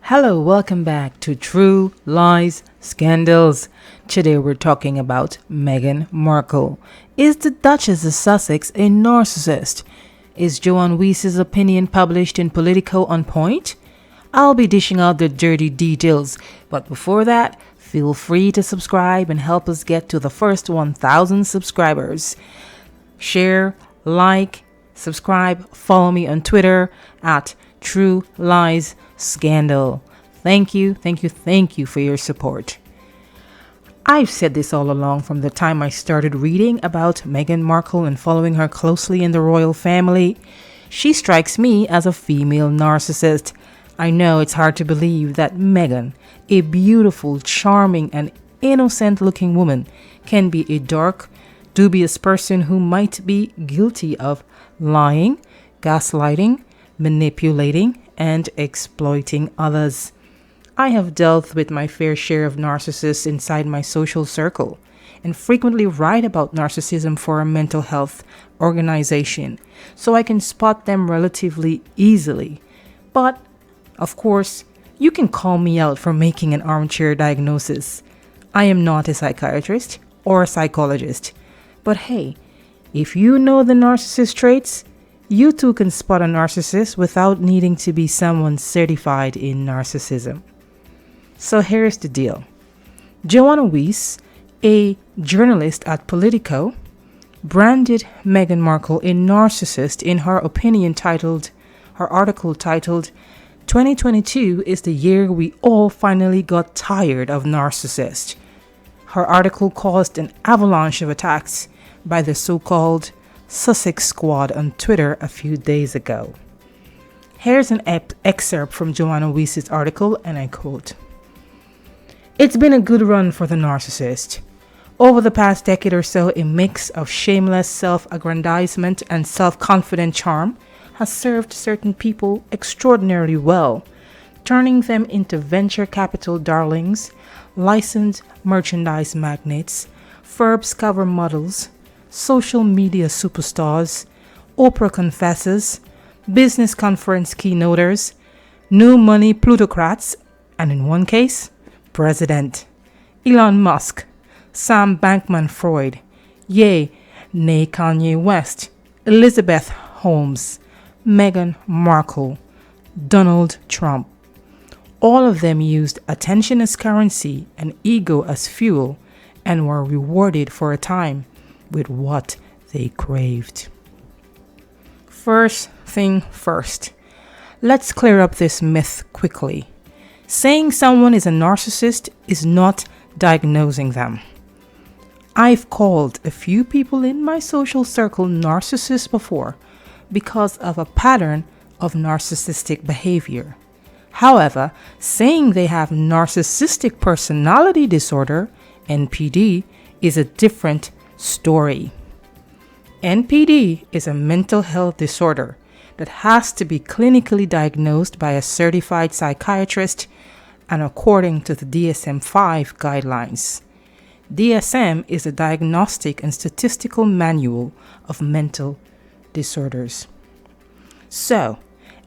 Hello, welcome back to True Lies Scandals. Today we're talking about Meghan Markle. Is the Duchess of Sussex a narcissist? Is Joanne Weiss's opinion published in Politico on point? I'll be dishing out the dirty details, but before that, feel free to subscribe and help us get to the first 1,000 subscribers. Share, like, subscribe, follow me on Twitter at True Lies Scandal. Thank you for your support. I've said this all along from the time I started reading about Meghan Markle and following her closely in the royal family. She strikes me as a female narcissist. I know it's hard to believe that Meghan, a beautiful, charming, and innocent-looking woman, can be a dark, dubious person who might be guilty of lying, gaslighting, manipulating, and exploiting others. I have dealt with my fair share of narcissists inside my social circle and frequently write about narcissism for a mental health organization, so I can spot them relatively easily. But, of course, you can call me out for making an armchair diagnosis. I am not a psychiatrist or a psychologist. But hey, if you know the narcissist traits, you too can spot a narcissist without needing to be someone certified in narcissism. So here's the deal. Joanne Weiss, a journalist at Politico, branded Meghan Markle a narcissist in her article titled 2022 is the year we all finally got tired of narcissists. Her article caused an avalanche of attacks by the so-called Sussex Squad on Twitter a few days ago. Here's an excerpt from Joanne Weiss's article, and I quote, "It's been a good run for the narcissist. Over the past decade or so, a mix of shameless self-aggrandizement and self-confident charm has served certain people extraordinarily well, turning them into venture capital darlings, licensed merchandise magnates, Forbes cover models, social media superstars, Oprah confessors, business conference keynoters, new money plutocrats, and in one case, President Elon Musk, Sam Bankman-Fried, nay Kanye West, Elizabeth Holmes, Meghan Markle, Donald Trump. All of them used attention as currency and ego as fuel and were rewarded for a time with what they craved. First thing first, let's clear up this myth quickly. Saying someone is a narcissist is not diagnosing them. I've called a few people in my social circle narcissists before because of a pattern of narcissistic behavior. However, saying they have narcissistic personality disorder, NPD, is a different story. NPD is a mental health disorder that has to be clinically diagnosed by a certified psychiatrist and according to the DSM-5 guidelines. DSM is a diagnostic and statistical manual of mental disorders. So,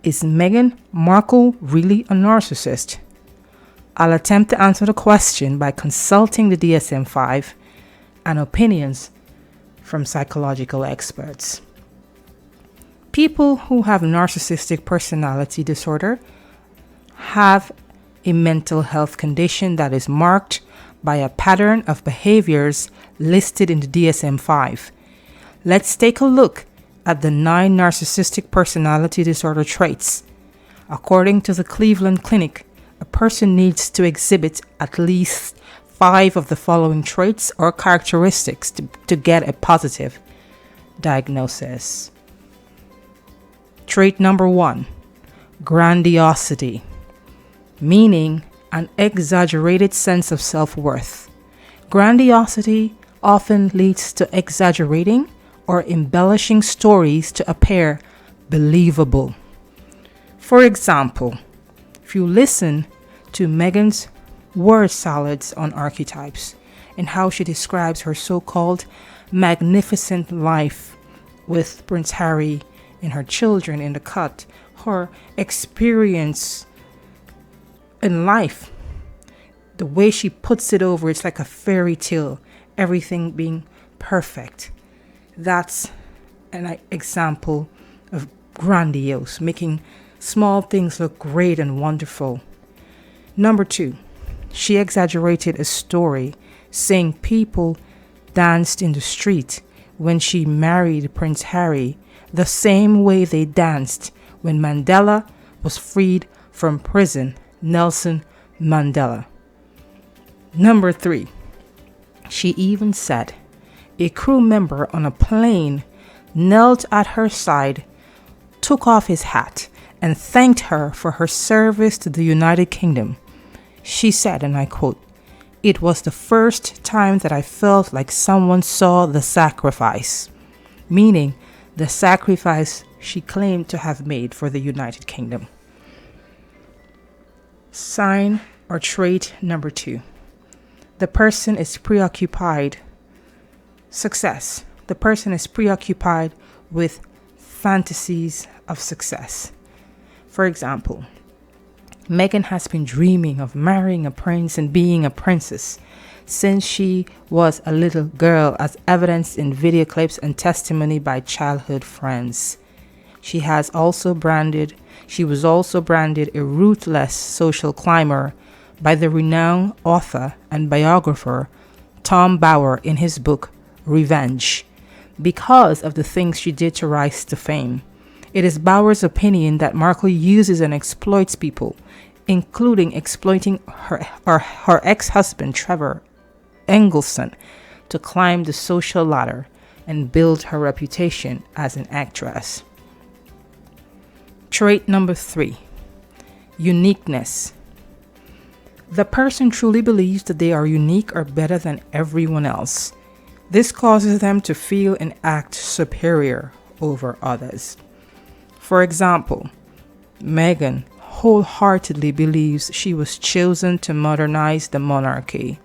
is Meghan Markle really a narcissist? I'll attempt to answer the question by consulting the DSM-5 and opinions from psychological experts. People who have narcissistic personality disorder have a mental health condition that is marked by a pattern of behaviors listed in the DSM-5. Let's take a look at the 9 narcissistic personality disorder traits. According to the Cleveland Clinic, a person needs to exhibit at least 5 of the following traits or characteristics to get a positive diagnosis. Trait number 1, grandiosity, meaning an exaggerated sense of self-worth. Grandiosity often leads to exaggerating or embellishing stories to appear believable. For example, if you listen to Meghan's word salads on archetypes and how she describes her so-called magnificent life with Prince Harry and her children in the cut, her experience in life, the way she puts it over, it's like a fairy tale, everything being perfect. That's an example of grandiose, making small things look great and wonderful. Number 2, she exaggerated a story saying people danced in the street when she married Prince Harry the same way they danced when Mandela was freed from prison, Nelson Mandela. Number 3, she even said a crew member on a plane knelt at her side, took off his hat, and thanked her for her service to the United Kingdom. She said, and I quote, "It was the first time that I felt like someone saw the sacrifice," meaning the sacrifice she claimed to have made for the United Kingdom. Sign or trait number 2. The person is preoccupied. Success. The person is preoccupied with fantasies of success. For example, Meghan has been dreaming of marrying a prince and being a princess since she was a little girl, as evidenced in video clips and testimony by childhood friends. She was also branded a ruthless social climber by the renowned author and biographer Tom Bauer in his book Revenge, because of the things she did to rise to fame. It is Bauer's opinion that Markle uses and exploits people, including exploiting her ex-husband Trevor Engelson, to climb the social ladder and build her reputation as an actress. Trait number 3, uniqueness. The person truly believes that they are unique or better than everyone else. This causes them to feel and act superior over others. For example, Meghan wholeheartedly believes she was chosen to modernize the monarchy.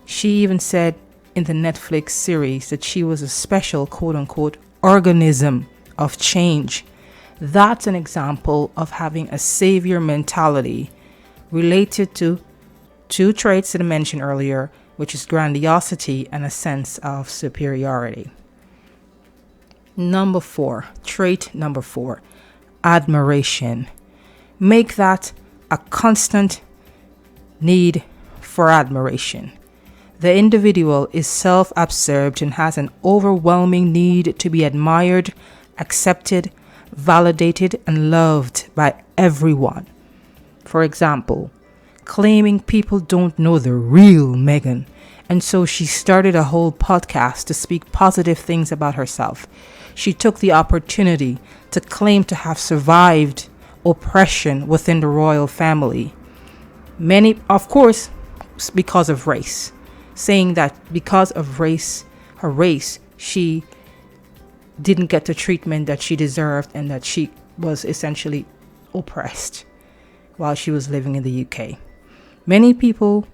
She even said in the Netflix series that she was a special quote-unquote organism of change. That's an example of having a savior mentality related to 2 traits that I mentioned earlier, which is grandiosity and a sense of superiority. Trait number 4, admiration. Make that a constant need for admiration. The individual is self-absorbed and has an overwhelming need to be admired, accepted, validated, and loved by everyone. For example, claiming people don't know the real Meghan, and so she started a whole podcast to speak positive things about herself. She took the opportunity to claim to have survived oppression within the royal family. Many, of course, because of race, saying that because of her race, she didn't get the treatment that she deserved and that she was essentially oppressed while she was living in the UK. Many people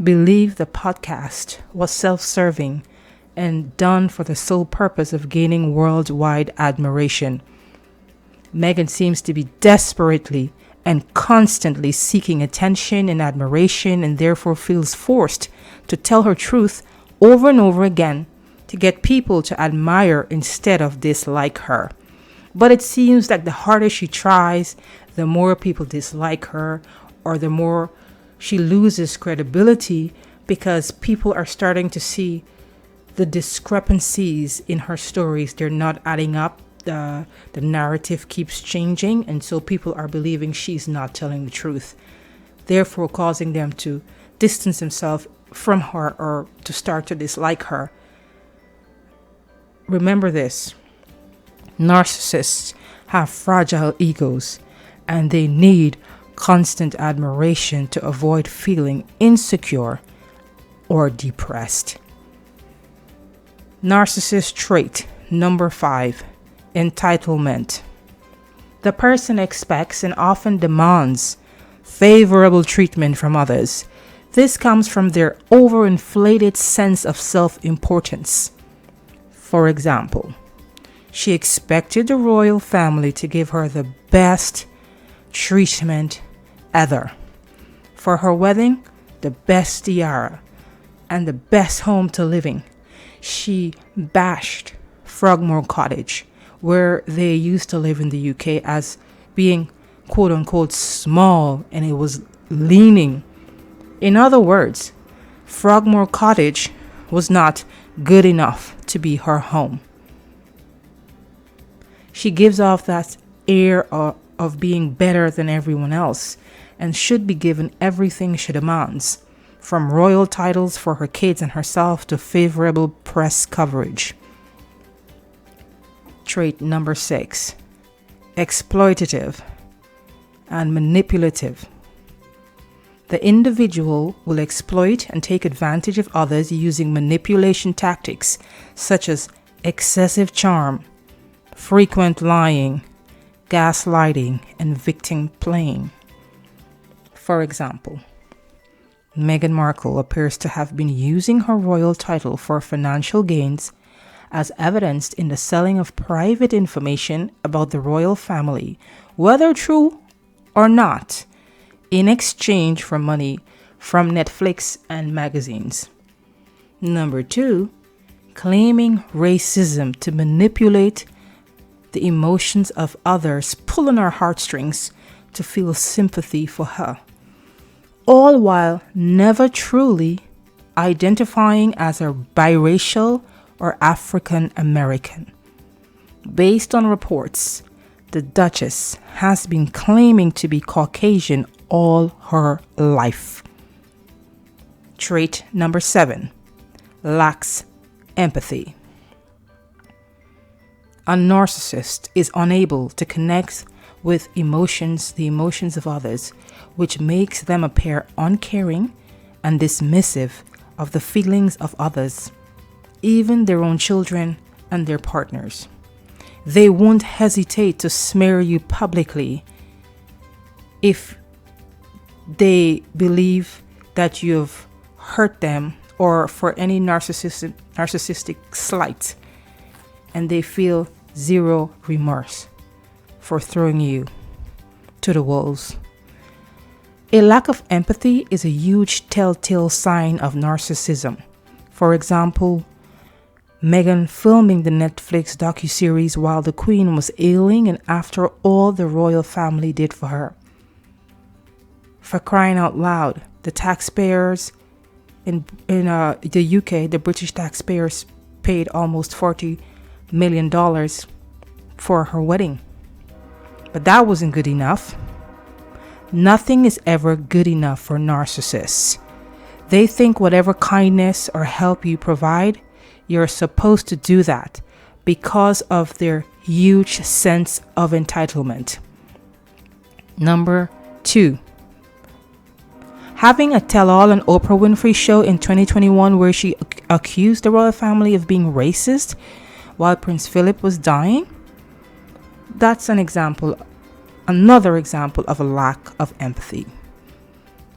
believe the podcast was self-serving and done for the sole purpose of gaining worldwide admiration. Meghan seems to be desperately and constantly seeking attention and admiration, and therefore feels forced to tell her truth over and over again to get people to admire instead of dislike her. But it seems like the harder she tries, the more people dislike her, or the more she loses credibility, because people are starting to see the discrepancies in her stories. They're not adding up. The narrative keeps changing, and so people are believing she's not telling the truth, therefore causing them to distance themselves from her or to start to dislike her. Remember this: narcissists have fragile egos, and they need constant admiration to avoid feeling insecure or depressed. Narcissist trait number 5, entitlement. The person expects and often demands favorable treatment from others. This comes from their overinflated sense of self-importance. For example, she expected the royal family to give her the best treatment ever. For her wedding, the best tiara and the best home to live in, she bashed Frogmore Cottage, where they used to live in the UK, as being quote unquote small, and it was leaning. In other words, Frogmore Cottage was not good enough to be her home. She gives off that air of being better than everyone else and should be given everything she demands, from royal titles for her kids and herself to favorable press coverage. Trait number 6, exploitative and manipulative. The individual will exploit and take advantage of others using manipulation tactics such as excessive charm, frequent lying, gaslighting, and victim playing. For example, Meghan Markle appears to have been using her royal title for financial gains, as evidenced in the selling of private information about the royal family, whether true or not, in exchange for money from Netflix and magazines. Number 2, claiming racism to manipulate the emotions of others, pulling our heartstrings to feel sympathy for her, all while never truly identifying as a biracial or African American. Based on reports, the Duchess has been claiming to be Caucasian all her life. Trait number 7, lacks empathy. A narcissist is unable to connect with the emotions of others, which makes them appear uncaring and dismissive of the feelings of others, even their own children and their partners. They won't hesitate to smear you publicly if they believe that you've hurt them, or for any narcissistic slight, and they feel zero remorse for throwing you to the wolves. A lack of empathy is a huge telltale sign of narcissism. For example, Meghan filming the Netflix docuseries while the Queen was ailing, and after all the royal family did for her. For crying out loud, the taxpayers in the UK, the British taxpayers paid almost $40 million for her wedding. But that wasn't good enough. Nothing is ever good enough for narcissists. They think whatever kindness or help you provide, you're supposed to do that because of their huge sense of entitlement. Number 2, having a tell-all on Oprah Winfrey show in 2021 where she accused the royal family of being racist while Prince Philip was dying. That's another example of a lack of empathy.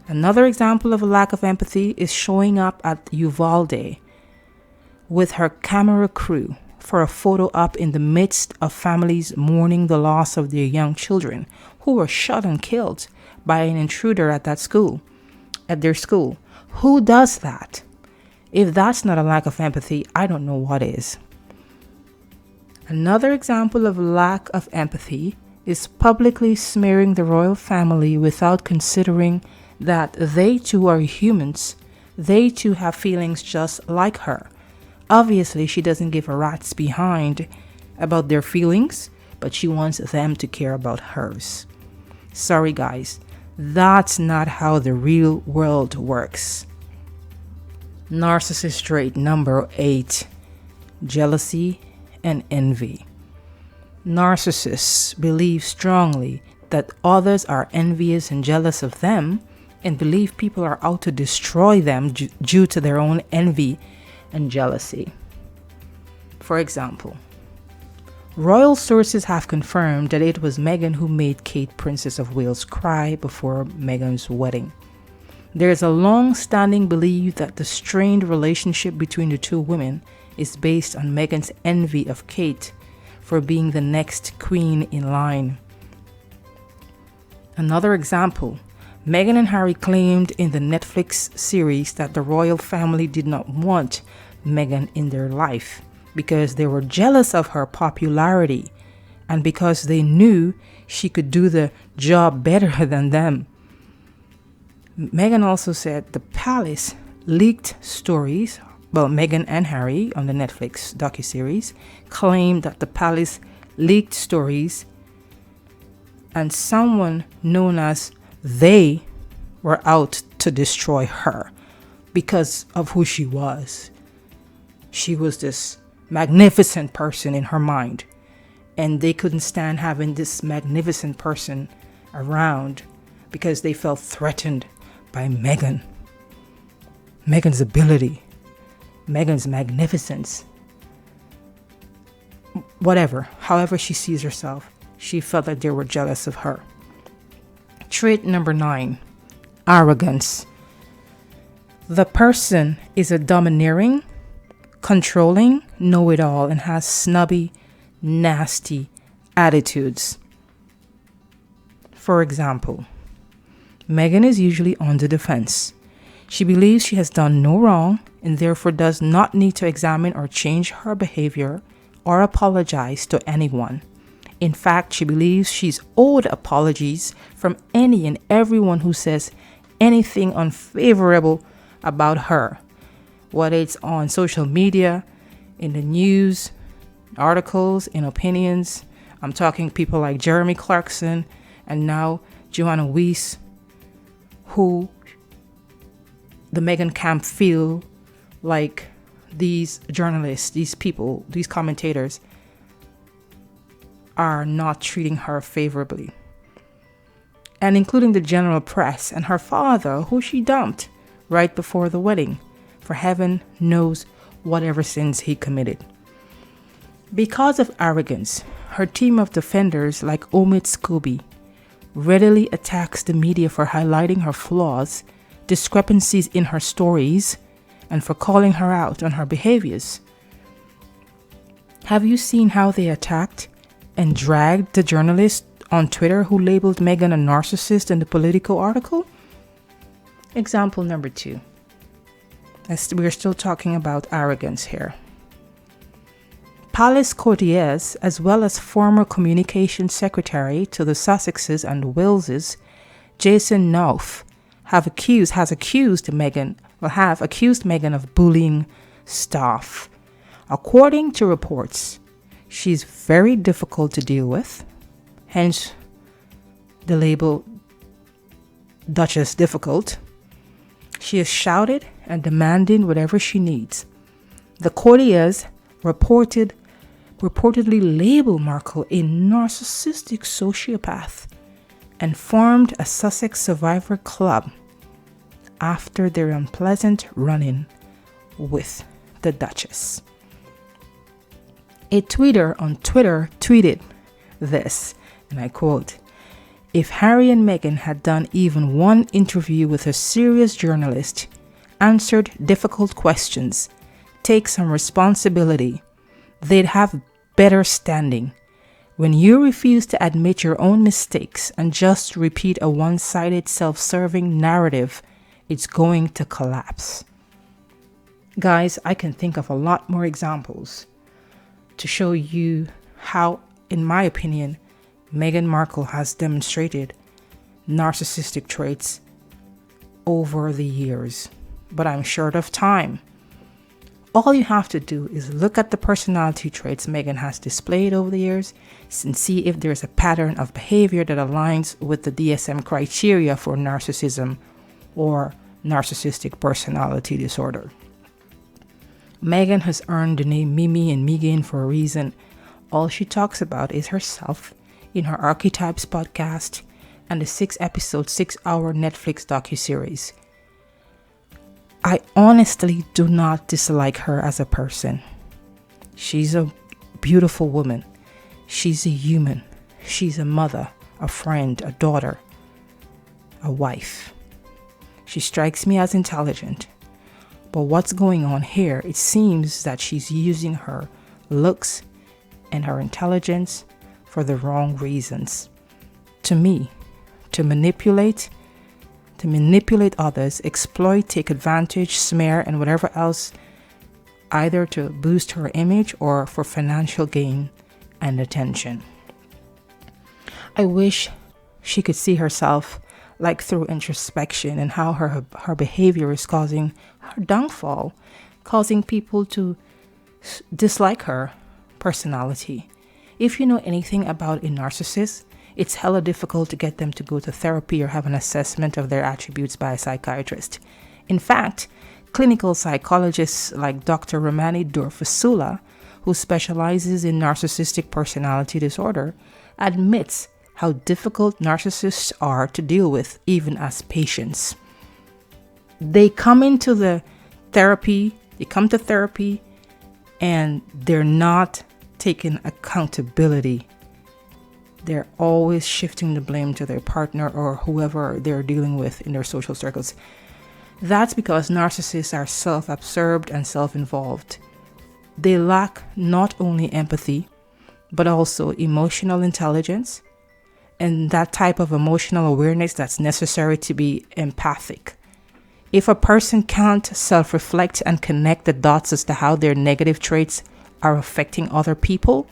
Another example of a lack of empathy is showing up at Uvalde with her camera crew for a photo op in the midst of families mourning the loss of their young children who were shot and killed by an intruder at their school. Who does that? If that's not a lack of empathy, I don't know what is. Another example of lack of empathy is publicly smearing the royal family without considering that they too are humans. They too have feelings just like her. Obviously, she doesn't give a rat's behind about their feelings, but she wants them to care about hers. Sorry, guys. That's not how the real world works. Narcissist trait number 8, jealousy and envy. Narcissists believe strongly that others are envious and jealous of them, and believe people are out to destroy them due to their own envy and jealousy. For example, royal sources have confirmed that it was Meghan who made Kate, Princess of Wales, cry before Meghan's wedding. There is a long-standing belief that the strained relationship between the two women is based on Meghan's envy of Kate for being the next queen in line. Another example, Meghan and Harry claimed in the Netflix series that the royal family did not want Meghan in their life because they were jealous of her popularity and because they knew she could do the job better than them. Meghan also said the palace leaked stories. Well, Meghan and Harry on the Netflix docuseries claimed that the palace leaked stories and someone known as they were out to destroy her because of who she was. She was this magnificent person in her mind, and they couldn't stand having this magnificent person around because they felt threatened by Meghan. Meghan's ability, Meghan's magnificence. Whatever, however she sees herself, she felt that they were jealous of her. Trait number 9, arrogance. The person is a domineering, controlling, know-it-all and has snobby, nasty attitudes. For example, Meghan is usually on the defense. She believes she has done no wrong and therefore does not need to examine or change her behavior or apologize to anyone. In fact, she believes she's owed apologies from any and everyone who says anything unfavorable about her, whether it's on social media, in the news, articles, in opinions. I'm talking people like Jeremy Clarkson and now Joanna Weiss, who the Meghan camp feel like these journalists, these people, these commentators are not treating her favorably. And including the general press and her father, who she dumped right before the wedding, for heaven knows whatever sins he committed. Because of arrogance, her team of defenders like Omid Scobie readily attacks the media for highlighting her flaws, discrepancies in her stories, and for calling her out on her behaviors. Have you seen how they attacked and dragged the journalist on Twitter who labeled Meghan a narcissist in the Politico article? Example number 2. We're still talking about arrogance here. Palace courtiers, as well as former communications secretary to the Sussexes and Waleses, Jason Knauf, have accused Meghan of bullying staff. According to reports, she's very difficult to deal with, hence the label Duchess Difficult. She is shouted and demanding whatever she needs. The courtiers reportedly labeled Markle a narcissistic sociopath and formed a Sussex Survivor Club after their unpleasant run-in with the Duchess. A tweeter on Twitter tweeted this, and I quote, "If Harry and Meghan had done even one interview with a serious journalist, answered difficult questions, take some responsibility, they'd have better standing. When you refuse to admit your own mistakes and just repeat a one-sided self-serving narrative, it's going to collapse." Guys, I can think of a lot more examples to show you how, in my opinion, Meghan Markle has demonstrated narcissistic traits over the years. But I'm short of time. All you have to do is look at the personality traits Meghan has displayed over the years and see if there's a pattern of behavior that aligns with the DSM criteria for narcissism or narcissistic personality disorder. Meghan has earned the name Mimi and Megan for a reason. All she talks about is herself in her Archetypes podcast and the 6-episode, 6-hour Netflix docuseries. I honestly do not dislike her as a person. She's a beautiful woman. She's a human. She's a mother, a friend, a daughter, a wife. She strikes me as intelligent. But what's going on here? It seems that she's using her looks and her intelligence for the wrong reasons. To me, to manipulate to manipulate others, exploit, take advantage, smear, and whatever else, either to boost her image or for financial gain and attention. I wish she could see herself like through introspection and how her behavior is causing her downfall, causing people to dislike her personality. If you know anything about a narcissist, it's hella difficult to get them to go to therapy or have an assessment of their attributes by a psychiatrist. In fact, clinical psychologists like Dr. Romani Dorfusula, who specializes in narcissistic personality disorder, admits how difficult narcissists are to deal with even as patients. They come to therapy and they're not taking accountability. They're always shifting the blame to their partner or whoever they're dealing with in their social circles. That's because narcissists are self-absorbed and self-involved. They lack not only empathy, but also emotional intelligence and that type of emotional awareness that's necessary to be empathic. If a person can't self-reflect and connect the dots as to how their negative traits are affecting other people,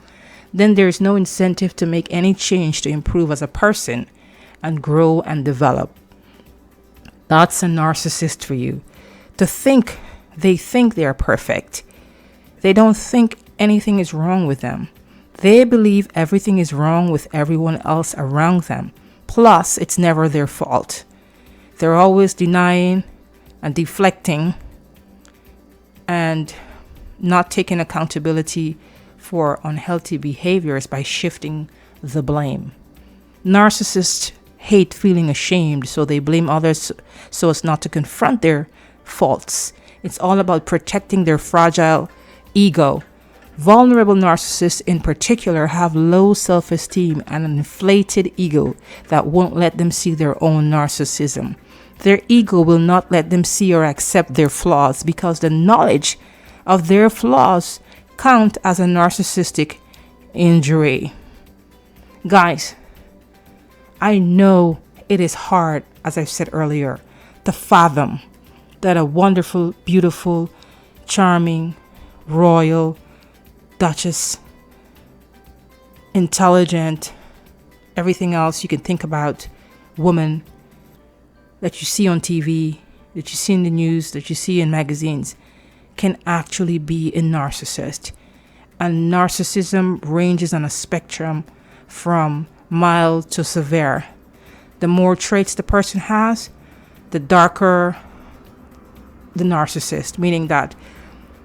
then there's no incentive to make any change to improve as a person and grow and develop. That's a narcissist for you. They think they are perfect. They don't think anything is wrong with them. They believe everything is wrong with everyone else around them. Plus, it's never their fault. They're always denying and deflecting and not taking accountability for unhealthy behaviors by shifting the blame. Narcissists hate feeling ashamed, so they blame others so as not to confront their faults. It's all about protecting their fragile ego. Vulnerable narcissists in particular have low self-esteem and an inflated ego that won't let them see their own narcissism. Their ego will not let them see or accept their flaws because the knowledge of their flaws count as a narcissistic injury. Guys, I know it is hard, as I said earlier, to fathom that a wonderful, beautiful, charming, royal, duchess, intelligent, everything else you can think about woman that you see on TV, that you see in the news, that you see in magazines, can actually be a narcissist. And narcissism ranges on a spectrum from mild to severe. The more traits the person has, the darker the narcissist, meaning that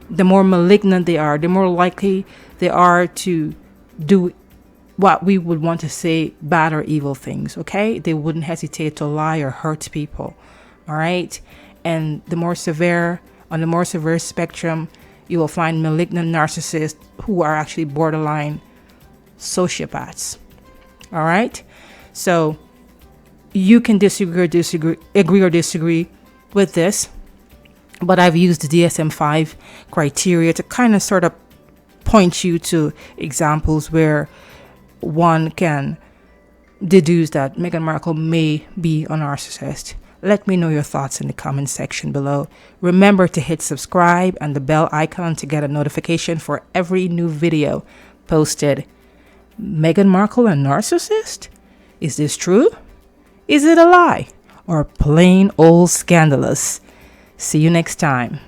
the more malignant they are, the more likely they are to do what we would want to say bad or evil things, okay? They wouldn't hesitate to lie or hurt people, all right? And on the more severe spectrum, you will find malignant narcissists who are actually borderline sociopaths, all right? So you can agree or disagree with this, but I've used the DSM-5 criteria to kind of sort of point you to examples where one can deduce that Meghan Markle may be a narcissist. Let me know your thoughts in the comment section below. Remember to hit subscribe and the bell icon to get a notification for every new video posted. Meghan Markle a narcissist? Is this true? Is it a lie? Or plain old scandalous? See you next time.